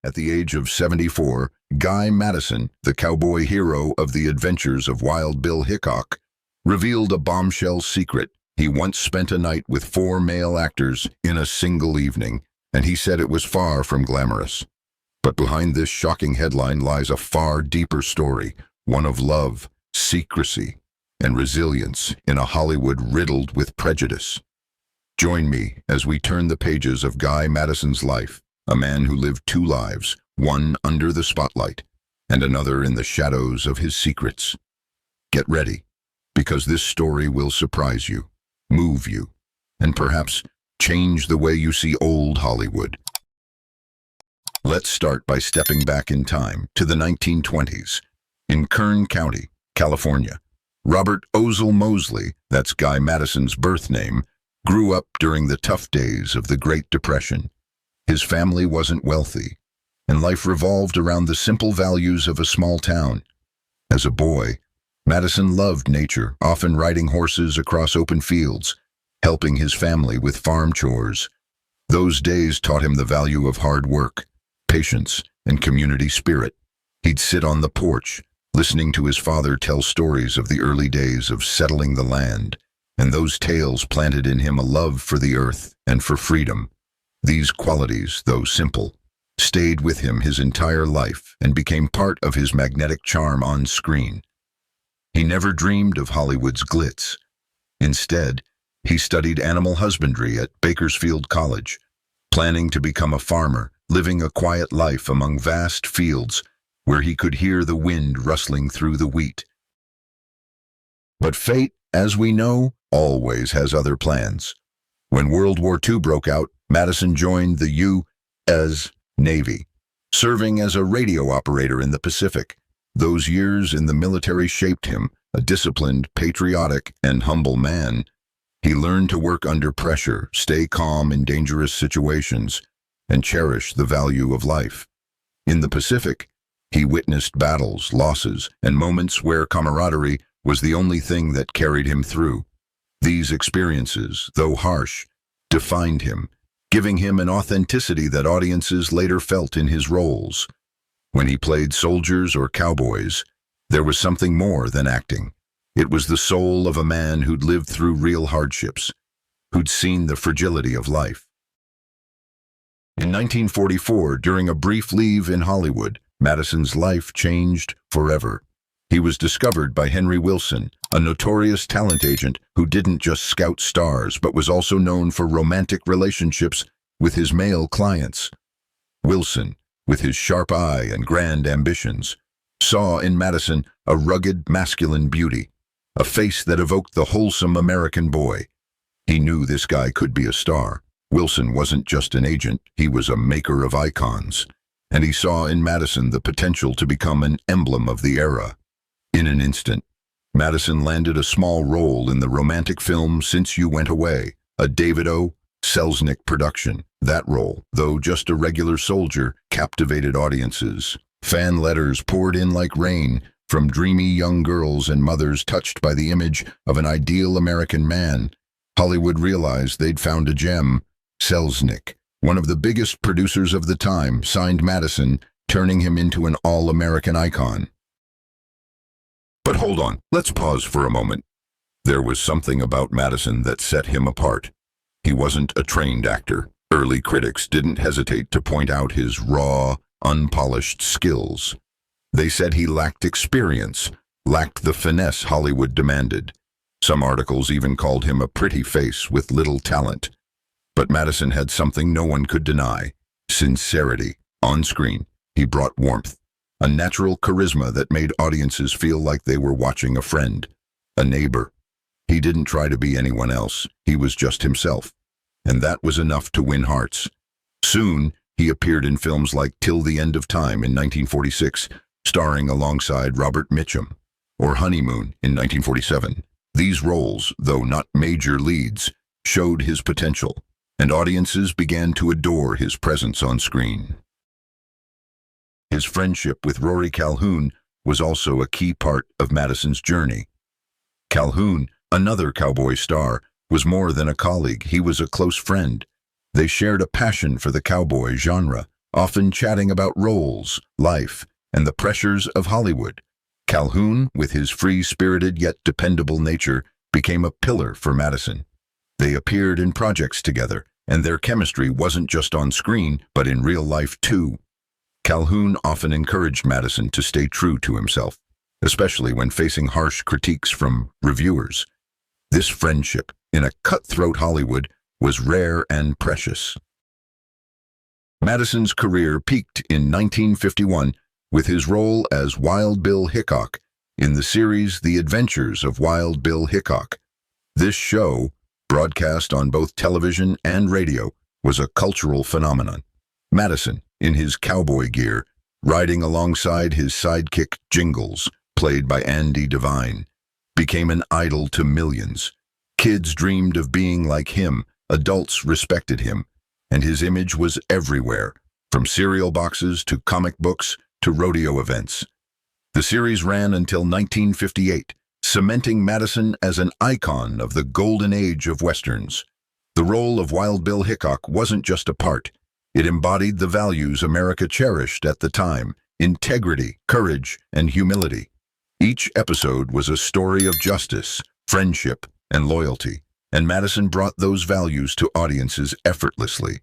At the age of 74, Guy Madison, the cowboy hero of the adventures of Wild Bill Hickok, revealed a bombshell secret. He once spent a night with 4 male actors in a single evening, and he said it was far from glamorous. But behind this shocking headline lies a far deeper story, one of love, secrecy, and resilience in a Hollywood riddled with prejudice. Join me as we turn the pages of Guy Madison's life, a man who lived 2 lives, one under the spotlight and another in the shadows of his secrets. Get ready, because this story will surprise you, move you, and perhaps change the way you see old Hollywood. Let's start by stepping back in time to the 1920s. In Kern County, California, Robert Ozell Mosley, that's Guy Madison's birth name, grew up during the tough days of the Great Depression. His family wasn't wealthy, and life revolved around the simple values of a small town. As a boy, Madison loved nature, often riding horses across open fields, helping his family with farm chores. Those days taught him the value of hard work, patience, and community spirit. He'd sit on the porch, listening to his father tell stories of the early days of settling the land, and those tales planted in him a love for the earth and for freedom. These qualities, though simple, stayed with him his entire life and became part of his magnetic charm on screen. He never dreamed of Hollywood's glitz. Instead, he studied animal husbandry at Bakersfield College, planning to become a farmer, living a quiet life among vast fields where he could hear the wind rustling through the wheat. But fate, as we know, always has other plans. When World War II broke out, Madison joined the U.S. Navy, serving as a radio operator in the Pacific. Those years in the military shaped him, a disciplined, patriotic, and humble man. He learned to work under pressure, stay calm in dangerous situations, and cherish the value of life. In the Pacific, he witnessed battles, losses, and moments where camaraderie was the only thing that carried him through. These experiences, though harsh, defined him, giving him an authenticity that audiences later felt in his roles. When he played soldiers or cowboys, there was something more than acting. It was the soul of a man who'd lived through real hardships, who'd seen the fragility of life. In 1944, during a brief leave in Hollywood, Madison's life changed forever. He was discovered by Henry Wilson, a notorious talent agent who didn't just scout stars but was also known for romantic relationships with his male clients. Wilson, with his sharp eye and grand ambitions, saw in Madison a rugged, masculine beauty, a face that evoked the wholesome American boy. He knew this guy could be a star. Wilson wasn't just an agent, he was a maker of icons, and he saw in Madison the potential to become an emblem of the era. In an instant, Madison landed a small role in the romantic film Since You Went Away, a David O. Selznick production. That role, though just a regular soldier, captivated audiences. Fan letters poured in like rain from dreamy young girls and mothers touched by the image of an ideal American man. Hollywood realized they'd found a gem. Selznick, one of the biggest producers of the time, signed Madison, turning him into an all-American icon. But hold on, let's pause for a moment. There was something about Madison that set him apart. He wasn't a trained actor. Early critics didn't hesitate to point out his raw, unpolished skills. They said he lacked experience, lacked the finesse Hollywood demanded. Some articles even called him a pretty face with little talent. But Madison had something no one could deny: sincerity. On screen, he brought warmth, a natural charisma that made audiences feel like they were watching a friend, a neighbor. He didn't try to be anyone else, he was just himself. And that was enough to win hearts. Soon, he appeared in films like Till the End of Time in 1946, starring alongside Robert Mitchum, or Honeymoon in 1947. These roles, though not major leads, showed his potential, and audiences began to adore his presence on screen. His friendship with Rory Calhoun was also a key part of Madison's journey. Calhoun, another cowboy star, was more than a colleague, he was a close friend. They shared a passion for the cowboy genre, often chatting about roles, life, and the pressures of Hollywood. Calhoun, with his free-spirited yet dependable nature, became a pillar for Madison. They appeared in projects together, and their chemistry wasn't just on screen, but in real life too. Calhoun often encouraged Madison to stay true to himself, especially when facing harsh critiques from reviewers. This friendship, in a cutthroat Hollywood, was rare and precious. Madison's career peaked in 1951 with his role as Wild Bill Hickok in the series The Adventures of Wild Bill Hickok. This show, broadcast on both television and radio, was a cultural phenomenon. Madison, in his cowboy gear, riding alongside his sidekick Jingles, played by Andy Devine, became an idol to millions. Kids dreamed of being like him, adults respected him, and his image was everywhere, from cereal boxes to comic books to rodeo events. The series ran until 1958, cementing Madison as an icon of the golden age of Westerns. The role of Wild Bill Hickok wasn't just a part. It embodied the values America cherished at the time: integrity, courage, and humility. Each episode was a story of justice, friendship, and loyalty, and Madison brought those values to audiences effortlessly.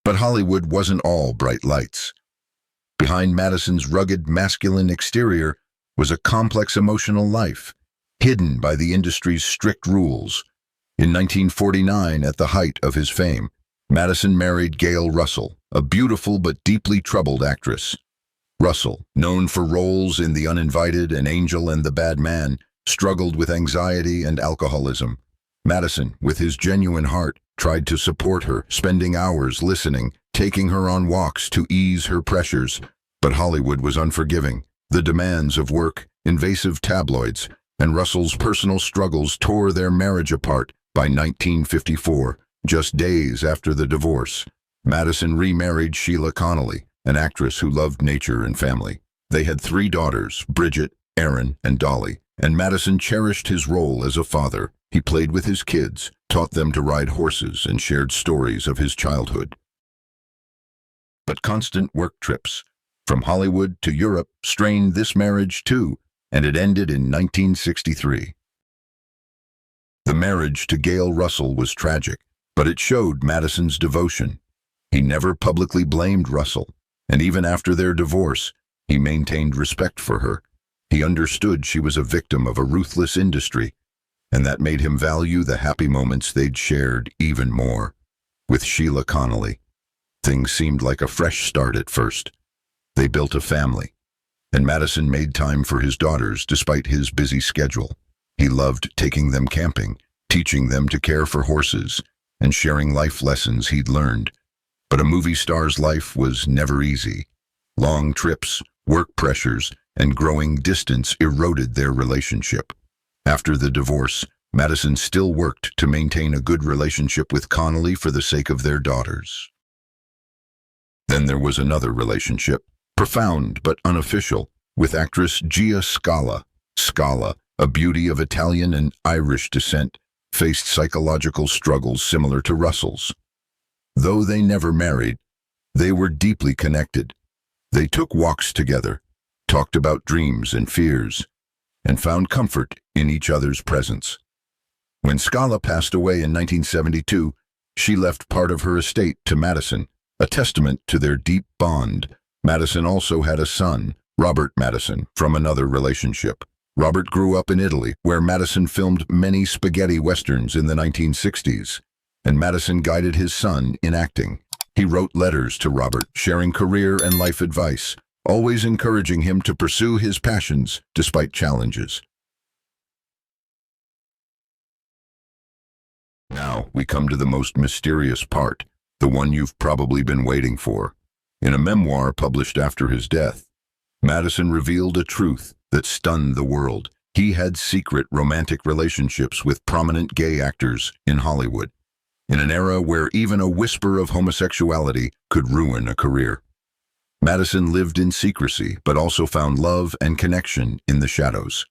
But Hollywood wasn't all bright lights. Behind Madison's rugged, masculine exterior was a complex emotional life, hidden by the industry's strict rules. In 1949, at the height of his fame, Madison married Gail Russell, a beautiful but deeply troubled actress. Russell, known for roles in The Uninvited and Angel and the Bad Man, struggled with anxiety and alcoholism. Madison, with his genuine heart, tried to support her, spending hours listening, taking her on walks to ease her pressures. But Hollywood was unforgiving. The demands of work, invasive tabloids, and Russell's personal struggles tore their marriage apart. By 1954, just days after the divorce, Madison remarried Sheila Connolly, an actress who loved nature and family. They had 3 daughters, Bridget, Erin, and Dolly, and Madison cherished his role as a father. He played with his kids, taught them to ride horses, and shared stories of his childhood. But constant work trips, from Hollywood to Europe, strained this marriage too, and it ended in 1963. The marriage to Gail Russell was tragic, but it showed Madison's devotion. He never publicly blamed Russell, and even after their divorce, he maintained respect for her. He understood she was a victim of a ruthless industry, and that made him value the happy moments they'd shared even more. With Sheila Connolly, things seemed like a fresh start at first. They built a family, and Madison made time for his daughters despite his busy schedule. He loved taking them camping, teaching them to care for horses, and sharing life lessons he'd learned. But a movie star's life was never easy. Long trips, work pressures, and growing distance eroded their relationship. After the divorce, Madison still worked to maintain a good relationship with Connolly for the sake of their daughters. Then there was another relationship, profound but unofficial, with actress Gia Scala. Scala, a beauty of Italian and Irish descent, faced psychological struggles similar to Russell's. Though they never married, they were deeply connected. They took walks together, talked about dreams and fears, and found comfort in each other's presence. When Scala passed away in 1972, she left part of her estate to Madison, a testament to their deep bond. Madison also had a son, Robert Madison, from another relationship. Robert grew up in Italy, where Madison filmed many spaghetti westerns in the 1960s, and Madison guided his son in acting. He wrote letters to Robert, sharing career and life advice, always encouraging him to pursue his passions despite challenges. Now we come to the most mysterious part, the one you've probably been waiting for. In a memoir published after his death, Madison revealed a truth that stunned the world. He had secret romantic relationships with prominent gay actors in Hollywood, in an era where even a whisper of homosexuality could ruin a career. Madison lived in secrecy, but also found love and connection in the shadows.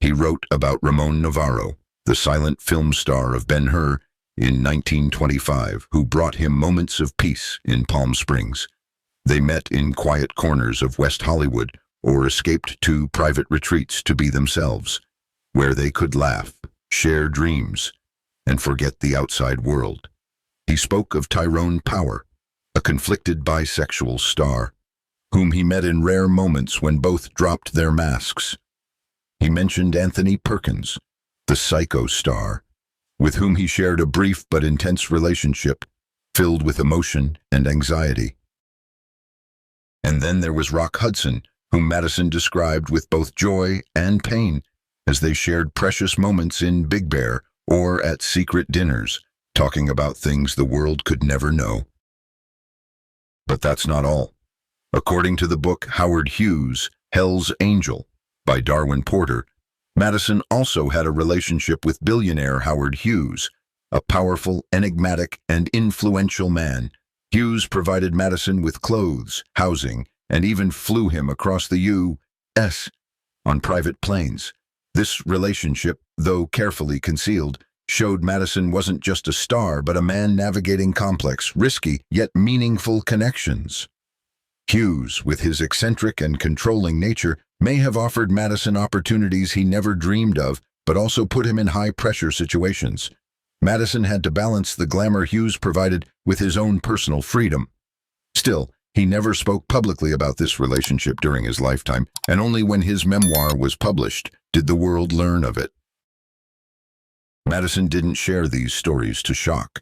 He wrote about Ramon Navarro, the silent film star of Ben-Hur, in 1925 who brought him moments of peace in Palm Springs. They met in quiet corners of West Hollywood or escaped to private retreats to be themselves, where they could laugh, share dreams, and forget the outside world. He spoke of Tyrone Power, a conflicted bisexual star, whom he met in rare moments when both dropped their masks. He mentioned Anthony Perkins, the psycho star, with whom he shared a brief but intense relationship filled with emotion and anxiety. And then there was Rock Hudson, whom Madison described with both joy and pain as they shared precious moments in Big Bear or at secret dinners, talking about things the world could never know. But that's not all. According to the book Howard Hughes' Hell's Angel by Darwin Porter, Madison also had a relationship with billionaire Howard Hughes, a powerful, enigmatic, and influential man. Hughes provided Madison with clothes, housing, and even flew him across the U.S. on private planes. This relationship, though carefully concealed, showed Madison wasn't just a star but a man navigating complex, risky, yet meaningful connections. Hughes, with his eccentric and controlling nature, may have offered Madison opportunities he never dreamed of, but also put him in high-pressure situations. Madison had to balance the glamour Hughes provided with his own personal freedom. Still, he never spoke publicly about this relationship during his lifetime, and only when his memoir was published did the world learn of it. Madison didn't share these stories to shock.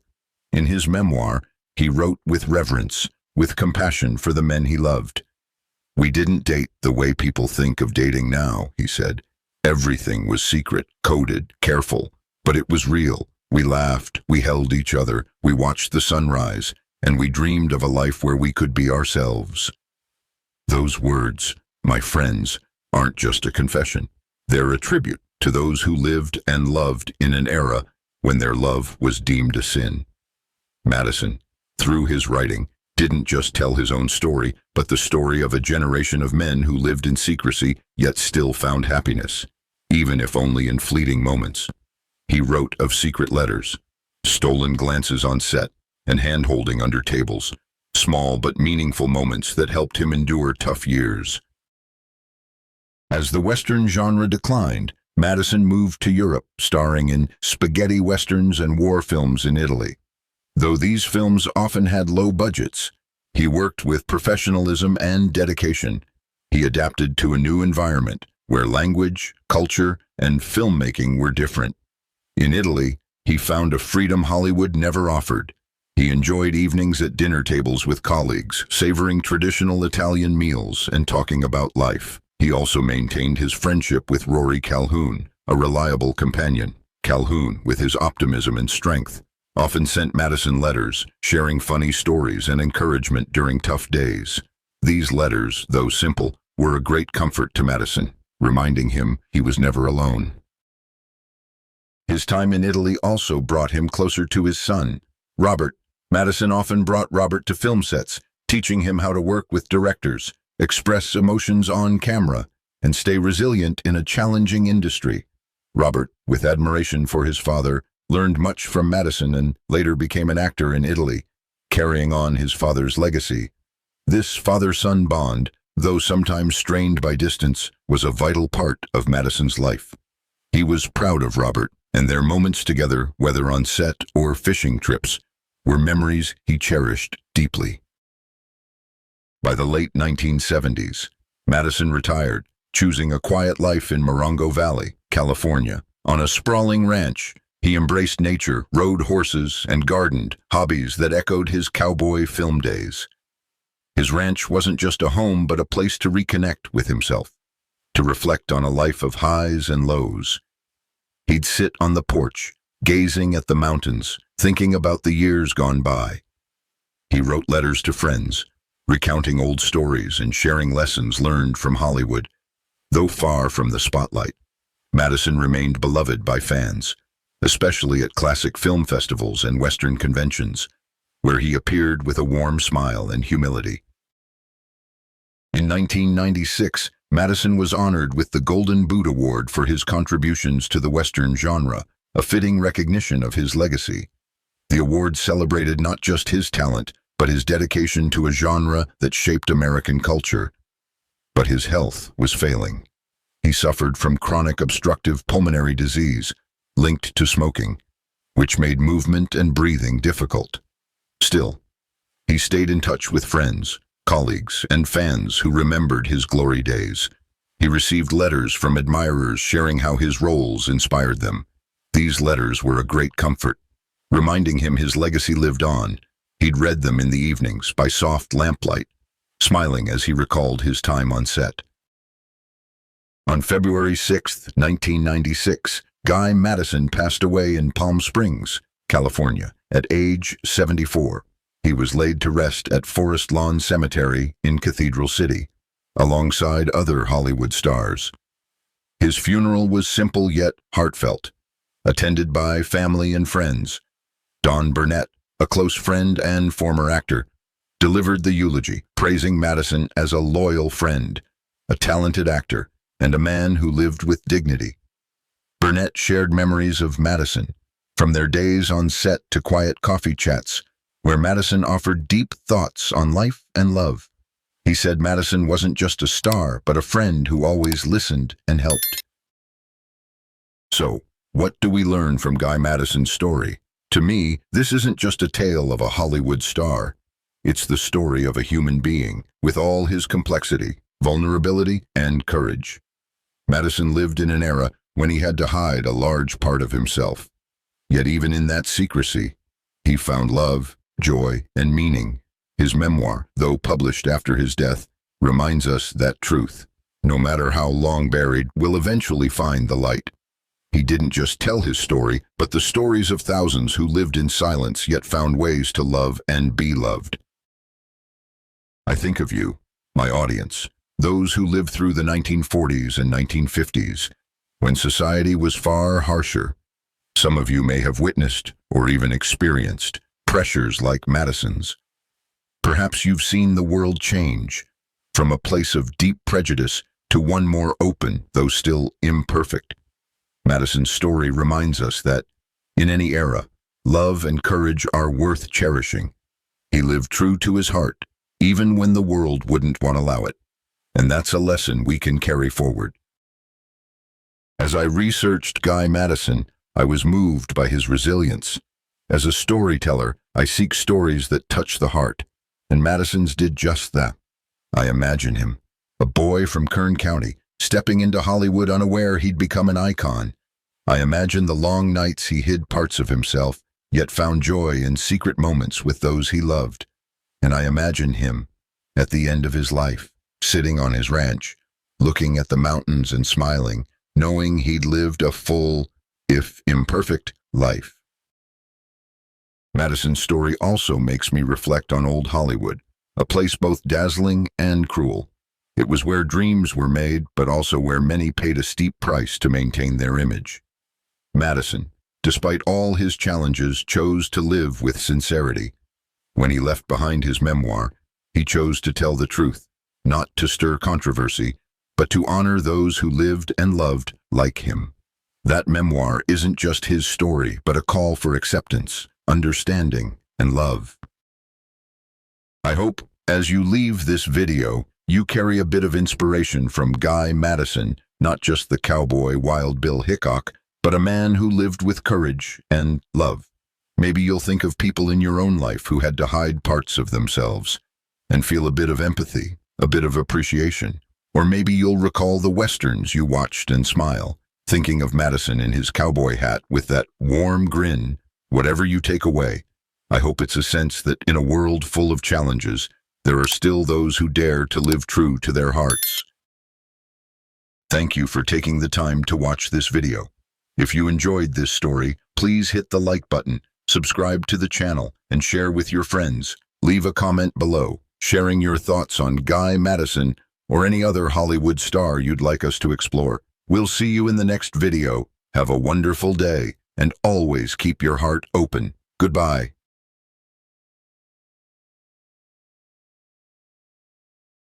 In his memoir, he wrote with reverence, with compassion for the men he loved. "We didn't date the way people think of dating now," he said. "Everything was secret, coded, careful, but it was real. We laughed, we held each other, we watched the sunrise, and we dreamed of a life where we could be ourselves." Those words, my friends, aren't just a confession. They're a tribute to those who lived and loved in an era when their love was deemed a sin. Madison, through his writing, didn't just tell his own story, but the story of a generation of men who lived in secrecy yet still found happiness, even if only in fleeting moments. He wrote of secret letters, stolen glances on set, and hand-holding under tables, small but meaningful moments that helped him endure tough years. As the Western genre declined, Madison moved to Europe, starring in spaghetti westerns and war films in Italy. Though these films often had low budgets, he worked with professionalism and dedication. He adapted to a new environment where language, culture, and filmmaking were different. In Italy, he found a freedom Hollywood never offered. He enjoyed evenings at dinner tables with colleagues, savoring traditional Italian meals and talking about life. He also maintained his friendship with Rory Calhoun, a reliable companion. Calhoun, with his optimism and strength, often sent Madison letters, sharing funny stories and encouragement during tough days. These letters, though simple, were a great comfort to Madison, reminding him he was never alone. His time in Italy also brought him closer to his son, Robert. Madison often brought Robert to film sets, teaching him how to work with directors, express emotions on camera, and stay resilient in a challenging industry. Robert, with admiration for his father, learned much from Madison and later became an actor in Italy, carrying on his father's legacy. This father-son bond, though sometimes strained by distance, was a vital part of Madison's life. He was proud of Robert, and their moments together, whether on set or fishing trips, were memories he cherished deeply. By the late 1970s, Madison retired, choosing a quiet life in Morongo Valley, California. On a sprawling ranch, he embraced nature, rode horses, and gardened, hobbies that echoed his cowboy film days. His ranch wasn't just a home, but a place to reconnect with himself, to reflect on a life of highs and lows. He'd sit on the porch, gazing at the mountains, thinking about the years gone by. He wrote letters to friends, recounting old stories and sharing lessons learned from Hollywood. Though far from the spotlight, Madison remained beloved by fans, especially at classic film festivals and Western conventions, where he appeared with a warm smile and humility. In 1996, Madison was honored with the Golden Boot Award for his contributions to the Western genre, a fitting recognition of his legacy. The award celebrated not just his talent, but his dedication to a genre that shaped American culture. But his health was failing. He suffered from chronic obstructive pulmonary disease linked to smoking, which made movement and breathing difficult. Still, he stayed in touch with friends, colleagues, and fans who remembered his glory days. He received letters from admirers sharing how his roles inspired them. These letters were a great comfort, reminding him his legacy lived on. He'd read them in the evenings by soft lamplight, smiling as he recalled his time on set. On February 6, 1996, Guy Madison passed away in Palm Springs, California, at age 74. He was laid to rest at Forest Lawn Cemetery in Cathedral City, alongside other Hollywood stars. His funeral was simple yet heartfelt, attended by family and friends. Don Burnett, a close friend and former actor, delivered the eulogy, praising Madison as a loyal friend, a talented actor, and a man who lived with dignity. Burnett shared memories of Madison, from their days on set to quiet coffee chats, where Madison offered deep thoughts on life and love. He said Madison wasn't just a star, but a friend who always listened and helped. So, what do we learn from Guy Madison's story? To me, this isn't just a tale of a Hollywood star. It's the story of a human being, with all his complexity, vulnerability, and courage. Madison lived in an era when he had to hide a large part of himself. Yet even in that secrecy, he found love, joy, and meaning. His memoir, though published after his death, reminds us that truth, no matter how long buried, will eventually find the light. He didn't just tell his story, but the stories of thousands who lived in silence yet found ways to love and be loved. I think of you, my audience, those who lived through the 1940s and 1950s, when society was far harsher. Some of you may have witnessed, or even experienced, pressures like Madison's. Perhaps you've seen the world change, from a place of deep prejudice to one more open, though still imperfect. Madison's story reminds us that, in any era, love and courage are worth cherishing. He lived true to his heart, even when the world wouldn't want to allow it. And that's a lesson we can carry forward. As I researched Guy Madison, I was moved by his resilience. As a storyteller, I seek stories that touch the heart, and Madison's did just that. I imagine him, a boy from Kern County, stepping into Hollywood unaware he'd become an icon. I imagine the long nights he hid parts of himself, yet found joy in secret moments with those he loved. And I imagine him, at the end of his life, sitting on his ranch, looking at the mountains and smiling, knowing he'd lived a full, if imperfect, life. Madison's story also makes me reflect on old Hollywood, a place both dazzling and cruel. It was where dreams were made, but also where many paid a steep price to maintain their image. Madison, despite all his challenges, chose to live with sincerity. When he left behind his memoir, he chose to tell the truth, not to stir controversy, but to honor those who lived and loved like him. That memoir isn't just his story, but a call for acceptance, understanding, and love. I hope, as you leave this video, you carry a bit of inspiration from Guy Madison, not just the cowboy Wild Bill Hickok, but a man who lived with courage and love. Maybe you'll think of people in your own life who had to hide parts of themselves and feel a bit of empathy, a bit of appreciation. Or maybe you'll recall the westerns you watched and smile, thinking of Madison in his cowboy hat with that warm grin. Whatever you take away, I hope it's a sense that in a world full of challenges, there are still those who dare to live true to their hearts. Thank you for taking the time to watch this video. If you enjoyed this story, please hit the like button, subscribe to the channel, and share with your friends. Leave a comment below, sharing your thoughts on Guy Madison or any other Hollywood star you'd like us to explore. We'll see you in the next video. Have a wonderful day, and always keep your heart open. Goodbye.